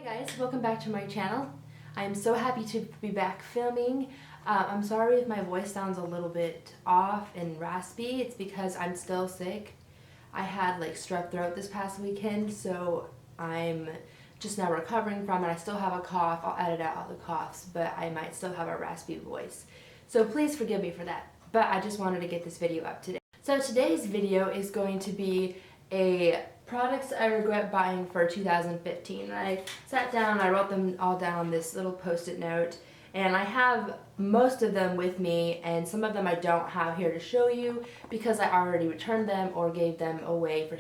guys, welcome back to my channel. I'm so happy to be back filming. I'm sorry if my voice sounds a little bit off and raspy. It's because I'm still sick. I had like strep throat this past weekend, so I'm just now recovering from it. I still have a cough. I'll edit out all the coughs, but I might still have a raspy voice. So please forgive me for that. But I just wanted to get this video up today. So today's video is going to be a products I regret buying for 2015. I sat down, I wrote them all down on this little post-it note, and I have most of them with me, and some of them I don't have here to show you because I already returned them or gave them away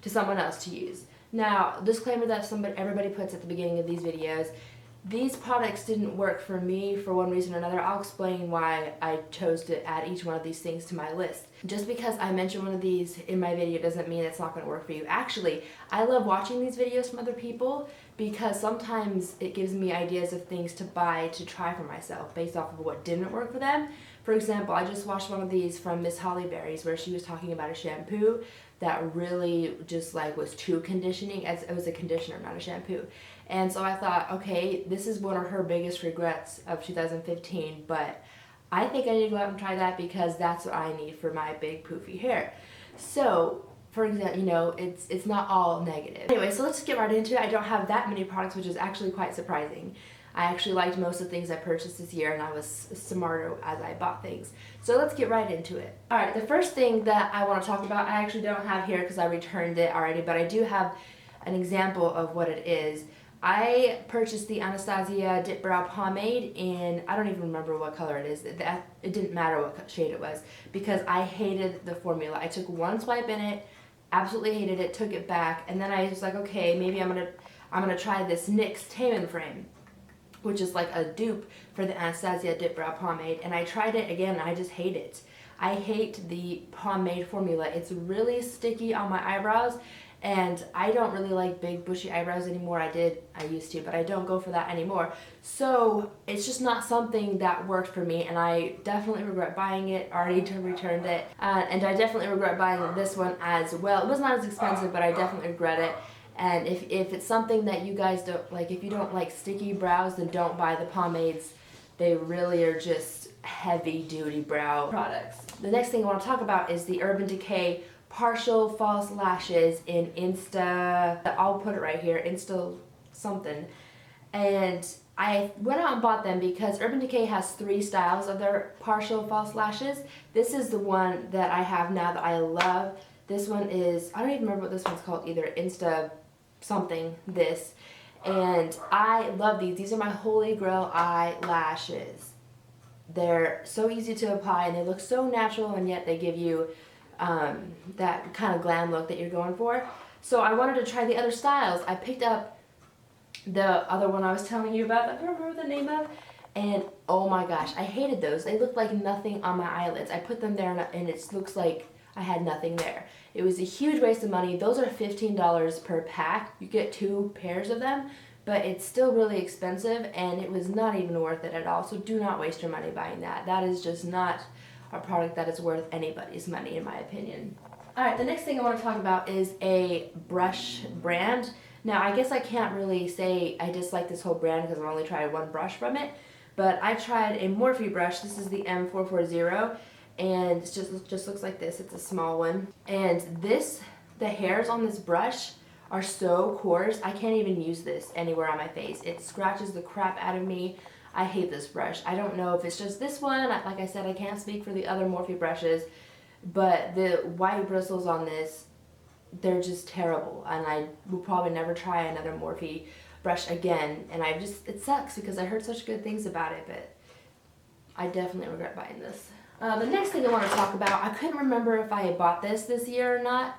to someone else to use. Now, disclaimer that everybody puts at the beginning of these videos, these products didn't work for me for one reason or another. I'll explain why I chose to add each one of these things to my list. Just because I mention one of these in my video doesn't mean it's not going to work for you. Actually, I love watching these videos from other people because sometimes it gives me ideas of things to buy to try for myself based off of what didn't work for them. For example, I just watched one of these from Miss Hollyberry's where she was talking about a shampoo that really just like was too conditioning. As it was a conditioner, not a shampoo. And so I thought, okay, this is one of her biggest regrets of 2015, but I think I need to go out and try that because that's what I need for my big poofy hair. So, for example, you know, it's not all negative. Anyway, so let's get right into it. I don't have that many products, which is actually quite surprising. I actually liked most of the things I purchased this year, and I was smarter as I bought things. So let's get right into it. Alright, the first thing that I want to talk about, I actually don't have here because I returned it already, but I do have an example of what it is. I purchased the Anastasia Dip Brow Pomade in, I don't even remember what color it is. It didn't matter what shade it was because I hated the formula. I took one swipe in it, absolutely hated it, took it back, and then I was like, okay, maybe I'm gonna try this NYX Taman Frame, which is like a dupe for the Anastasia Dip Brow Pomade, and I tried it again and I just hate it. I hate the pomade formula. It's really sticky on my eyebrows, and I don't really like big bushy eyebrows anymore. I used to, but I don't go for that anymore. So it's just not something that worked for me, and I definitely regret buying it. Already returned it, and I definitely regret buying this one as well. It was not as expensive, but I definitely regret it. And if it's something that you guys don't like, if you don't like sticky brows, then don't buy the pomades. They really are just heavy duty brow products. The next thing I want to talk about is the Urban Decay Partial False Lashes in Insta, I'll put it right here, Insta something. And I went out and bought them because Urban Decay has 3 styles of their partial false lashes. This is the one that I have now that I love. This one is, I don't even remember what this one's called either, Insta something, this. And I love these. These are my holy grail eyelashes. They're so easy to apply and they look so natural, and yet they give you that kind of glam look that you're going for. So I wanted to try the other styles. I picked up the other one I was telling you about, I don't remember the name of, and oh my gosh, I hated those. They looked like nothing on my eyelids. I put them there and it looks like I had nothing there. It was a huge waste of money. Those are $15 per pack. You get 2 pairs of them, but it's still really expensive, and it was not even worth it at all. So do not waste your money buying that. That is just not a product that is worth anybody's money, in my opinion. Alright, the next thing I want to talk about is a brush brand. Now, I guess I can't really say I dislike this whole brand because I've only tried one brush from it, but I tried a Morphe brush. This is the M440, and it just looks like this. It's a small one, and the hairs on this brush are so coarse, I can't even use this anywhere on my face. It scratches the crap out of me. I hate this brush. I don't know if it's just this one. Like I said, I can't speak for the other Morphe brushes, but the white bristles on this, they're just terrible, and I will probably never try another Morphe brush again. And it sucks because I heard such good things about it, but I definitely regret buying this. The next thing I want to talk about, I couldn't remember if I had bought this year or not,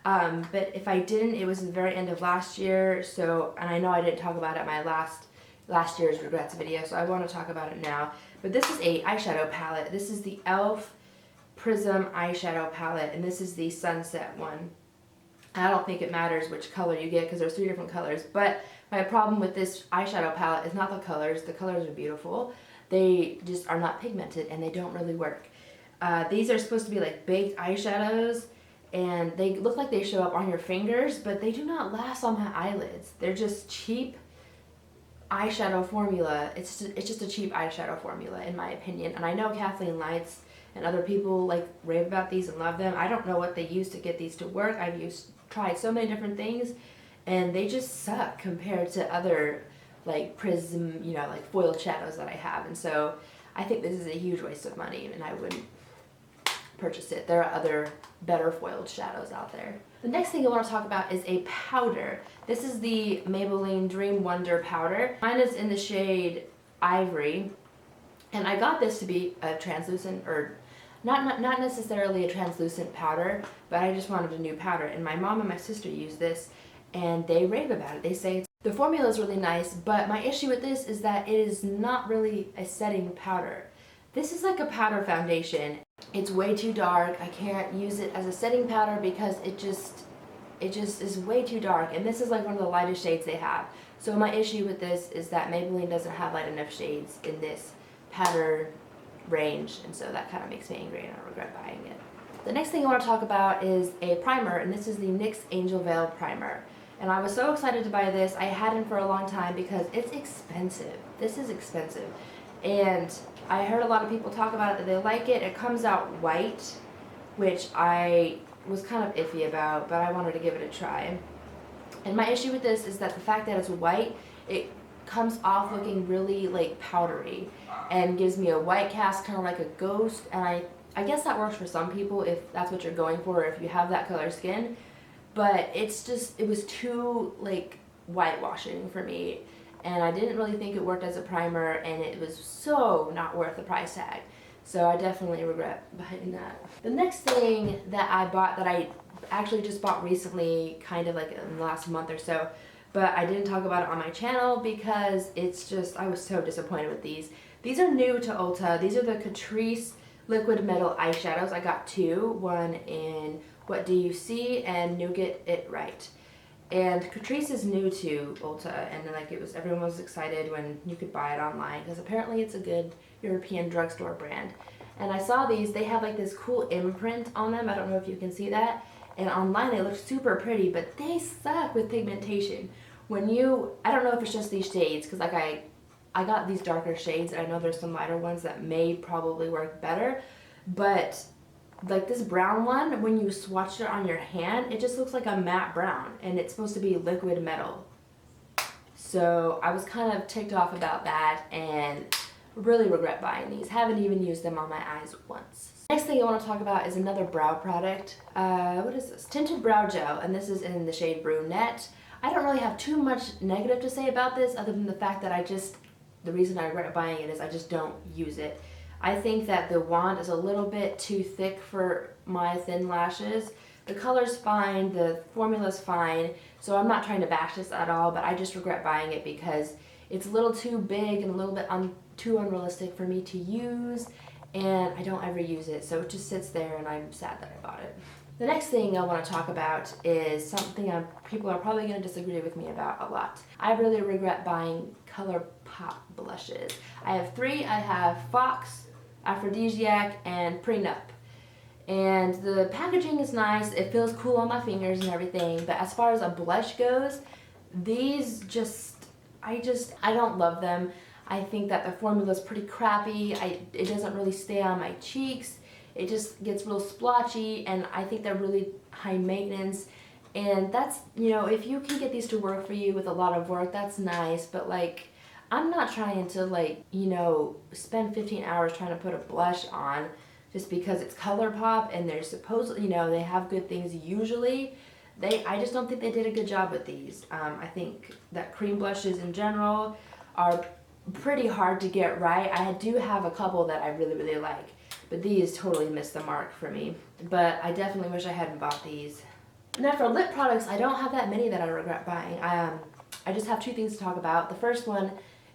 but if I didn't, it was the very end of last year. So, and I know I didn't talk about it in my last year's regrets video, so I want to talk about it now. But this is a eyeshadow palette. This is the e.l.f. Prism eyeshadow palette, and this is the Sunset one. I don't think it matters which color you get because there's 3 different colors, but my problem with this eyeshadow palette is not the colors. The colors are beautiful. They just are not pigmented, and they don't really work. These are supposed to be like baked eyeshadows, and they look like they show up on your fingers, but they do not last on my eyelids. They're just cheap eyeshadow formula. It's just a cheap eyeshadow formula in my opinion. And I know Kathleen Lights and other people like rave about these and love them. I don't know what they use to get these to work. Tried so many different things and they just suck compared to other like prism, you know, like foiled shadows that I have. And so I think this is a huge waste of money and I wouldn't purchase it. There are other better foiled shadows out there. The next thing I want to talk about is a powder. This is the Maybelline Dream Wonder powder. Mine is in the shade Ivory, and I got this to be a translucent, or not necessarily a translucent powder, but I just wanted a new powder. And my mom and my sister use this, and they rave about it. They say the formula is really nice, but my issue with this is that it is not really a setting powder. This is like a powder foundation. It's way too dark. I can't use it as a setting powder because it just is way too dark. And this is like one of the lightest shades they have. So my issue with this is that Maybelline doesn't have light enough shades in this powder range. And so that kind of makes me angry and I regret buying it. The next thing I want to talk about is a primer, and this is the NYX Angel Veil Primer. And I was so excited to buy this. I hadn't for a long time because it's expensive. This is expensive. And I heard a lot of people talk about it, that they like it. It comes out white, which I was kind of iffy about, but I wanted to give it a try. And my issue with this is that the fact that it's white, it comes off looking really like powdery and gives me a white cast, kind of like a ghost. And I guess that works for some people if that's what you're going for, if you have that color skin. But it's just, it was too like whitewashing for me. And I didn't really think it worked as a primer, and it was so not worth the price tag. So I definitely regret buying that. The next thing that I bought, that I actually just bought recently, kind of like in the last month or so, but I didn't talk about it on my channel because it's just, I was so disappointed with these. These are new to Ulta. These are the Catrice Liquid Metal eyeshadows. I got two, one in What Do You See and Nougat It Right. And Catrice is new to Ulta, and like everyone was excited when you could buy it online because apparently it's a good European drugstore brand. And I saw these, they have like this cool imprint on them. I don't know if you can see that. And online they look super pretty, but they suck with pigmentation. I don't know if it's just these shades, because like I got these darker shades, and I know there's some lighter ones that may probably work better, but like this brown one, when you swatch it on your hand, it just looks like a matte brown, and it's supposed to be liquid metal. So I was kind of ticked off about that and really regret buying these. Haven't even used them on my eyes once. Next thing I want to talk about is another brow product. What is this? Tinted Brow Gel, and this is in the shade Brunette. I don't really have too much negative to say about this other than the fact that the reason I regret buying it is I just don't use it. I think that the wand is a little bit too thick for my thin lashes. The color's fine, the formula's fine, so I'm not trying to bash this at all, but I just regret buying it because it's a little too big and a little bit too unrealistic for me to use, and I don't ever use it, so it just sits there and I'm sad that I bought it. The next thing I want to talk about is something people are probably going to disagree with me about a lot. I really regret buying ColourPop blushes. I have three. I have Fox, Aphrodisiac, and Prenup. And the packaging is nice. It feels cool on my fingers and everything. But as far as a blush goes, these I don't love them. I think that the formula is pretty crappy. It doesn't really stay on my cheeks. It just gets real splotchy, and I think they're really high maintenance. And that's, if you can get these to work for you with a lot of work, that's nice. But like, I'm not trying to spend 15 hours trying to put a blush on just because it's ColourPop and they're supposedly, they have good things usually. I just don't think they did a good job with these. I think that cream blushes in general are pretty hard to get right. I do have a couple that I really, really like, but these totally missed the mark for me. But I definitely wish I hadn't bought these. Now for lip products, I don't have that many that I regret buying. I just have two things to talk about. The first one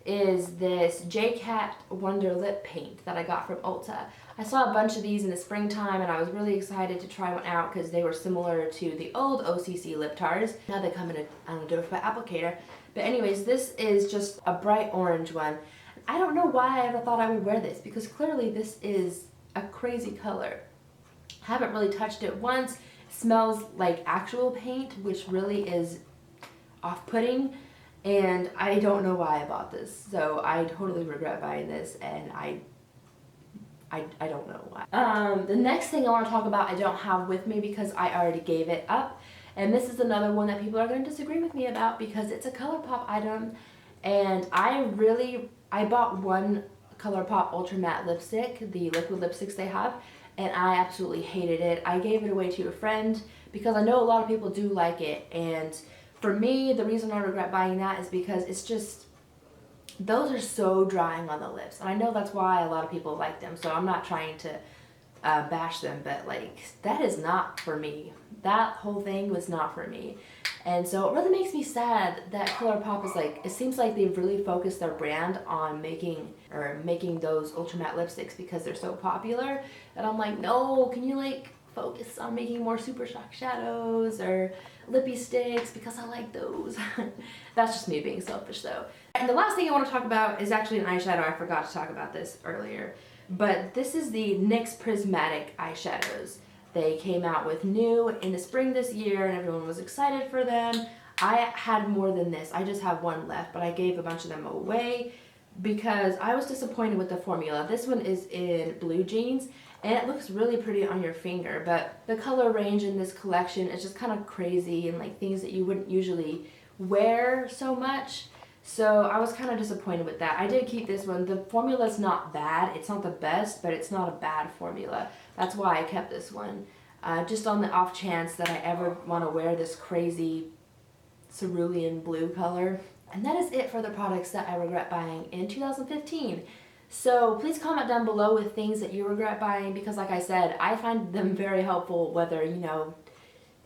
is this J-Cat Wonder Lip Paint that I got from Ulta. I saw a bunch of these in the springtime and I was really excited to try one out because they were similar to the old OCC lip tars. Now they come in a different applicator. But anyways, this is just a bright orange one. I don't know why I ever thought I would wear this because clearly this is a crazy color. Haven't really touched it once. It smells like actual paint, which really is off-putting. and I don't know why I bought this. So I totally regret buying this, and I don't know why. The next thing I want to talk about I don't have with me because I already gave it up. And this is another one that people are going to disagree with me about because it's a ColourPop item. And I bought one ColourPop Ultra Matte lipstick, the liquid lipsticks they have, and I absolutely hated it. I gave it away to a friend because I know a lot of people do like it. And for me, the reason I regret buying that is because it's just, those are so drying on the lips. And I know that's why a lot of people like them, so I'm not trying to bash them, but like, that is not for me. That whole thing was not for me. And so it really makes me sad that ColourPop is like, it seems like they've really focused their brand on making those ultra matte lipsticks because they're so popular. And I'm like, no, can you like focus on making more super shock shadows or lippy sticks, because I like those. That's just me being selfish though. And the last thing I want to talk about is actually an eyeshadow. I forgot to talk about this earlier, but this is the NYX Prismatic eyeshadows. They came out with new in the spring this year and everyone was excited for them. I had more than this. I just have one left, but I gave a bunch of them away because I was disappointed with the formula. This one is in Blue Jeans and it looks really pretty on your finger, but the color range in this collection is just kind of crazy and like things that you wouldn't usually wear so much. So I was kind of disappointed with that. I did keep this one. The formula's not bad. It's not the best, but it's not a bad formula. That's why I kept this one. Just on the off chance that I ever want to wear this crazy cerulean blue color. And that is it for the products that I regret buying in 2015. So please comment down below with things that you regret buying, because like I said, I find them very helpful, whether, you know,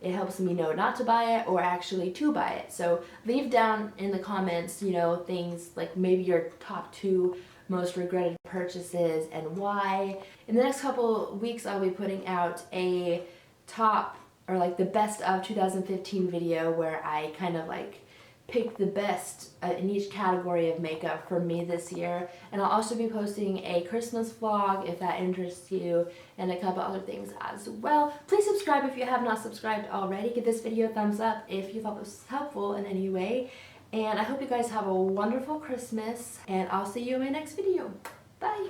it helps me know not to buy it or actually to buy it. So leave down in the comments, you know, things like maybe your top 2 most regretted purchases and why. In the next couple weeks, I'll be putting out a top, or like the best of 2015 video where I kind of like pick the best in each category of makeup for me this year. And I'll also be posting a Christmas vlog if that interests you, and a couple other things as well. Please subscribe if you have not subscribed already. Give this video a thumbs up if you thought this was helpful in any way. And I hope you guys have a wonderful Christmas, and I'll see you in my next video. Bye!